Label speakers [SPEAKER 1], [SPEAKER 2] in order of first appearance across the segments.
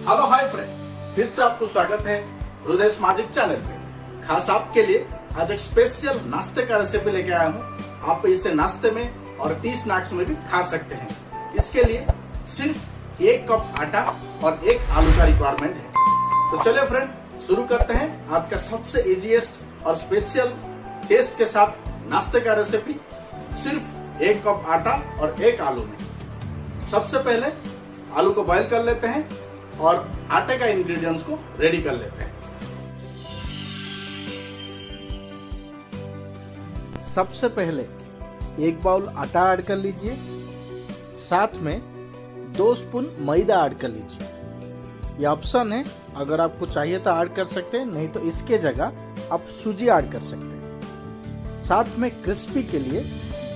[SPEAKER 1] Hello hi friend, फिर से आपको स्वागत है हृदय मैजिक चैनल पे। खास आपके लिए आज एक स्पेशल नाश्ते का रेसिपी लेके आया हूँ। आप इसे नाश्ते में और टी स्नैक्स में भी खा सकते हैं। इसके लिए सिर्फ 1 कप आटा और 1 आलू का रिक्वायरमेंट है। तो चलिए फ्रेंड, शुरू करते हैं आज का सबसे इजीएस्ट और स्पेशल टेस्ट के साथ नाश्ते का रेसिपी। सिर्फ 1 कप आटा और 1 आलू में। सबसे पहले आलू को बॉईल कर लेते हैं और आटे का इंग्रेडिएंट्स को रेडी कर लेते हैं। सबसे पहले 1 बाउल आटा ऐड कर लीजिए, साथ में 2 स्पून मैदा ऐड कर लीजिए। यह ऑप्शन है, अगर आपको चाहिए तो ऐड कर सकते हैं, नहीं तो इसके जगह आप सूजी ऐड कर सकते हैं। साथ में क्रिस्पी के लिए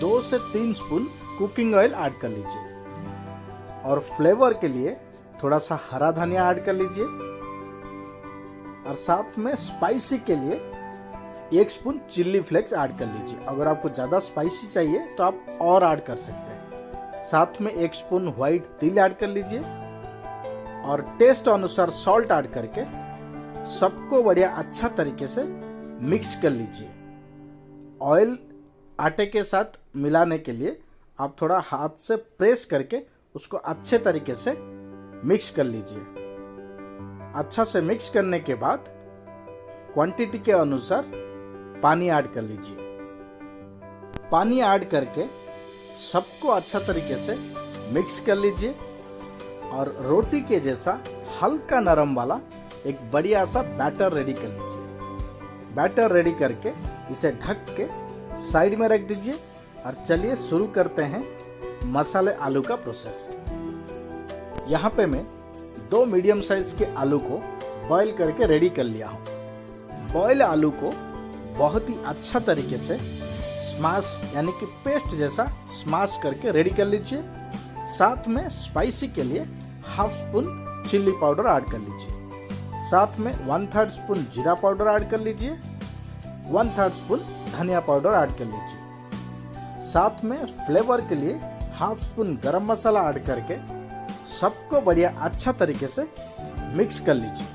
[SPEAKER 1] 2 से 3 स्पून कुकिंग ऑयल ऐड कर लीजिए और फ्लेवर के लिए थोड़ा सा हरा धनिया ऐड कर लीजिए और साथ में स्पाइसी के लिए 1 स्पून चिल्ली फ्लेक्स ऐड कर लीजिए। अगर आपको ज़्यादा स्पाइसी चाहिए तो आप और ऐड कर सकते हैं। साथ में 1 स्पून व्हाइट तिल ऐड कर लीजिए और टेस्ट अनुसार सॉल्ट ऐड करके सबको बढ़िया अच्छा तरीके से मिक्स कर लीजिए। ऑयल आटे के साथ मिलाने के लिए आप थोड़ा हाथ से प्रेस करके उसको अच्छे तरीके से मिक्स कर लीजिए। अच्छा से मिक्स करने के बाद क्वांटिटी के अनुसार पानी ऐड कर लीजिए। पानी ऐड करके सबको अच्छा तरीके से मिक्स कर लीजिए और रोटी के जैसा हल्का नरम वाला एक बढ़िया सा बैटर रेडी कर लीजिए। बैटर रेडी करके इसे ढक के साइड में रख दीजिए और चलिए शुरू करते हैं मसाले आलू का प्रोसेस। यहाँ पे मैं 2 मीडियम साइज के आलू को बॉईल करके रेडी कर लिया हूँ। बॉयल आलू को बहुत ही अच्छा तरीके से स्मैश यानी कि पेस्ट जैसा स्मैश करके रेडी कर लीजिए। साथ में स्पाइसी के लिए 1/2 स्पून चिल्ली पाउडर ऐड कर लीजिए। साथ में 1/3 स्पून जीरा पाउडर ऐड कर लीजिए। 1/3 स्पून धनिया पाउडर ऐड कर लीजिए। साथ में फ्लेवर के लिए 1/2 स्पून गरम मसाला ऐड करके सबको बढ़िया अच्छा तरीके से मिक्स कर लीजिए।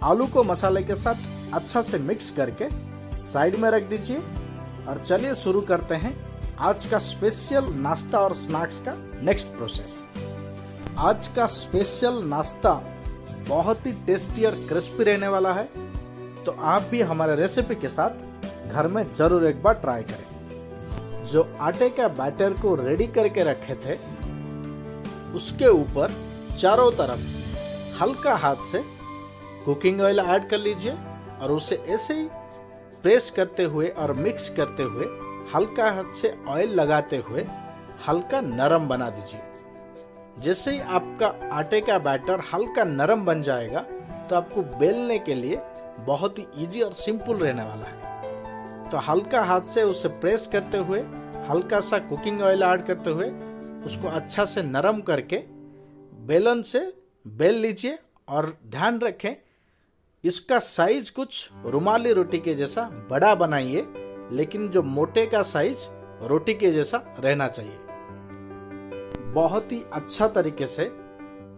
[SPEAKER 1] आलू को मसाले के साथ अच्छा से मिक्स करके साइड में रख दीजिए और चलिए शुरू करते हैं आज का स्पेशल नाश्ता और स्नैक्स का नेक्स्ट प्रोसेस। आज का स्पेशल नाश्ता बहुत ही टेस्टी और क्रिस्पी रहने वाला है, तो आप भी हमारे रेसिपी के साथ घर में जरूर एक बार ट्राई करें। जो आटे का बैटर को रेडी करके रखे थे उसके ऊपर चारों तरफ हल्का हाथ से कुकिंग ऑयल ऐड कर लीजिए और उसे ऐसे ही प्रेस करते हुए और मिक्स करते हुए हल्का हाथ से ऑयल लगाते हुए हल्का नरम बना दीजिए। जैसे ही आपका आटे का बैटर हल्का नरम बन जाएगा तो आपको बेलने के लिए बहुत ही इजी और सिंपल रहने वाला है। तो हल्का हाथ से उसे प्रेस करते हुए हल्का सा कुकिंग ऑयल ऐड करते हुए उसको अच्छा से नरम करके बेलन से बेल लीजिए और ध्यान रखें इसका साइज कुछ रुमाली रोटी के जैसा बड़ा बनाइए, लेकिन जो मोटे का साइज रोटी के जैसा रहना चाहिए। बहुत ही अच्छा तरीके से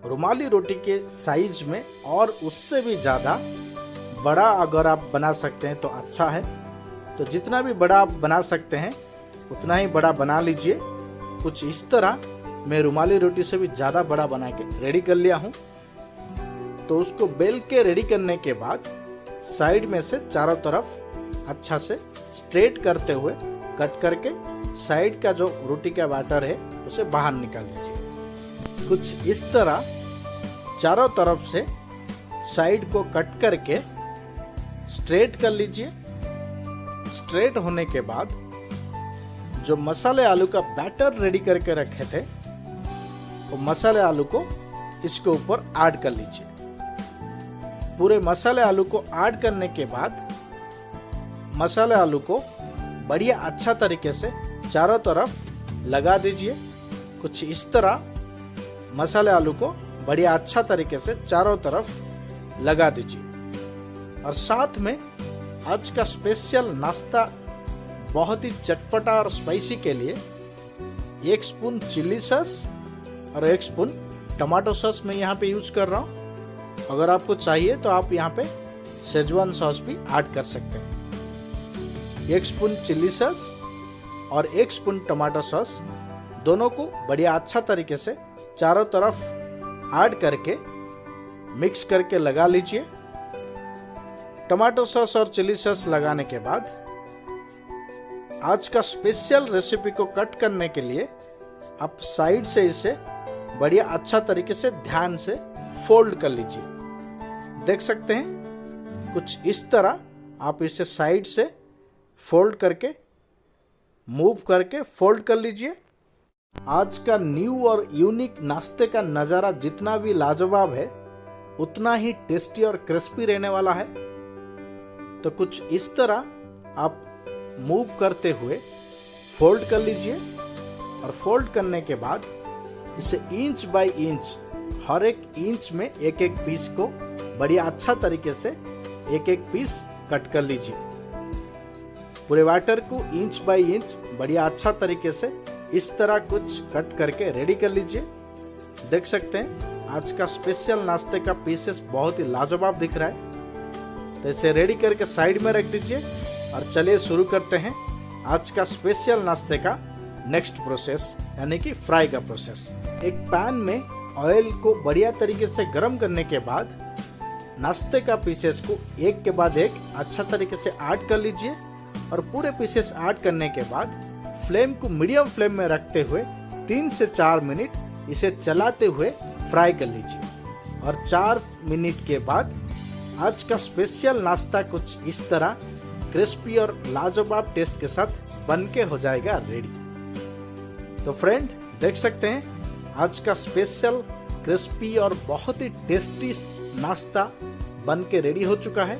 [SPEAKER 1] रुमाली रोटी के साइज में और उससे भी ज़्यादा बड़ा अगर आप बना सकते हैं तो अच्छा है। तो जितना भी बड़ा आप बना सकते हैं उतना ही बड़ा बना लीजिए। कुछ इस तरह मैं रुमाली रोटी से भी ज़्यादा बड़ा बना के रेडी कर लिया हूँ। तो उसको बेल के रेडी करने के बाद साइड में से चारों तरफ अच्छा से स्ट्रेट करते हुए कट करके साइड का जो रोटी का बैटर है उसे बाहर निकाल दीजिए। कुछ इस तरह चारों तरफ से साइड को कट करके स्ट्रेट कर लीजिए। स्ट्रेट होने के बाद जो मसाले आलू का बैटर रेडी करके रखे थे वो मसाले आलू को इसके ऊपर ऐड कर लीजिए। पूरे मसाले आलू को ऐड करने के बाद मसाले आलू को बढ़िया अच्छा तरीके से चारों तरफ लगा दीजिए। कुछ इस तरह मसाले आलू को बढ़िया अच्छा तरीके से चारों तरफ लगा दीजिए। और साथ में आज का स्पेशल नाश्ता बहुत ही चटपटा और स्पाइसी के लिए 1 स्पून चिल्ली सॉस और 1 स्पून टमाटो सॉस मैं यहाँ पे यूज कर रहा हूँ। अगर आपको चाहिए तो आप यहाँ पे शेजवान सॉस भी ऐड कर सकते हैं। 1 स्पून चिल्ली सॉस और 1 स्पून टमाटो सॉस दोनों को बढ़िया अच्छा तरीके से चारों तरफ ऐड करके मिक्स करके लगा लीजिए। टमाटो सॉस और चिल्ली सॉस लगाने के बाद आज का स्पेशल रेसिपी को कट करने के लिए आप साइड से इसे बढ़िया अच्छा तरीके से ध्यान से फोल्ड कर लीजिए। देख सकते हैं कुछ इस तरह आप इसे साइड से फोल्ड करके मूव करके फोल्ड कर लीजिए। आज का न्यू और यूनिक नाश्ते का नज़ारा जितना भी लाजवाब है उतना ही टेस्टी और क्रिस्पी रहने वाला है। तो कुछ इस तरह आप मूव करते हुए फोल्ड कर लीजिए और फोल्ड करने के बाद इसे इंच बाय इंच हर एक इंच में एक एक पीस को बढ़िया अच्छा तरीके से एक एक पीस कट कर लीजिए। पूरे बैटर को इंच बाय इंच बढ़िया अच्छा तरीके से इस तरह कुछ कट करके रेडी कर लीजिए। देख सकते हैं आज का स्पेशल नाश्ते का पीसेस बहुत ही लाजवाब दिख रहा है। तो इसे रेडी करके साइड में रख दीजिए और चलिए शुरू करते हैं आज का स्पेशल नाश्ते का नेक्स्ट प्रोसेस यानी कि फ्राई का प्रोसेस। एक पैन में ऑयल को बढ़िया तरीके से गर्म करने के बाद नाश्ते का पीसेस को एक के बाद एक अच्छा तरीके से ऐड कर लीजिए और पूरे पीसेस ऐड करने के बाद फ्लेम को मीडियम फ्लेम में रखते हुए 3 से 4 मिनट इसे चलाते हुए फ्राई कर लीजिए। और 4 मिनट के बाद आज का स्पेशल नाश्ता कुछ इस तरह क्रिस्पी और लाजवाब टेस्ट के साथ बनके हो जाएगा रेडी। तो फ्रेंड देख सकते हैं आज का स्पेशल क्रिस्पी और बहुत ही टेस्टी नाश्ता बनके रेडी हो चुका है।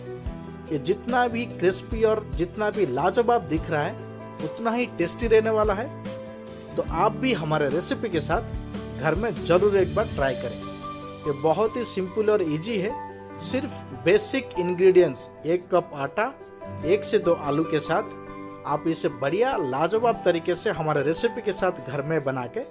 [SPEAKER 1] ये जितना भी क्रिस्पी और जितना भी लाजवाब दिख रहा है उतना ही टेस्टी रहने वाला है। तो आप भी हमारे रेसिपी के साथ घर में जरूर एक बार ट्राई करें। ये बहुत ही सिंपल और इजी है। सिर्फ बेसिक इंग्रेडिएंट्स 1 कप आटा 1 से 2 आलू के साथ आप इसे बढ़िया लाजवाब तरीके से हमारे रेसिपी के साथ घर में बना के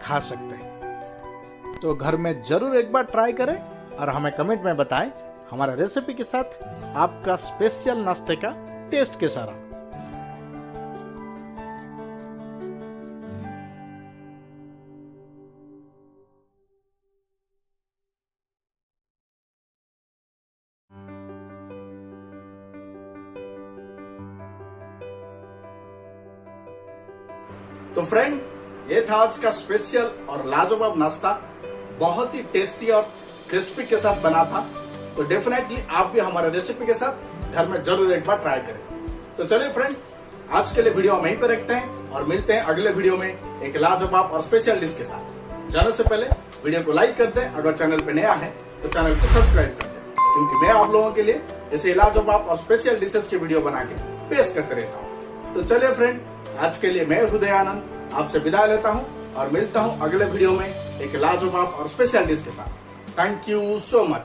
[SPEAKER 1] खा सकते हैं। तो घर में जरूर एक बार ट्राई करें और हमें कमेंट में बताएं हमारे रेसिपी के साथ आपका स्पेशल नाश्ते का टेस्ट कैसा रहा। तो फ्रेंड ये था आज का स्पेशल और लाजवाब नाश्ता, बहुत ही टेस्टी और क्रिस्पी के साथ बना था। तो डेफिनेटली आप भी हमारे रेसिपी के साथ घर में जरूर एक बार ट्राई करें। तो चलिए फ्रेंड आज के लिए वीडियो हम यहीं पे रखते हैं और मिलते हैं अगले वीडियो में एक लाजवाब और स्पेशल डिश के साथ। जाने से पहले वीडियो को लाइक कर दें, अगर चैनल पे नया है तो चैनल को सब्सक्राइब कर दें, क्योंकि मैं आप लोगों के लिए ऐसे लाजवाब और स्पेशल डिशेस की वीडियो बना के पेश करते रहता हूँ। तो चलिए फ्रेंड आज के लिए मैं हृदयानंद आपसे विदा लेता हूं और मिलता हूं अगले वीडियो में एक लाजवाब और स्पेशल डिश के साथ। Thank you so much.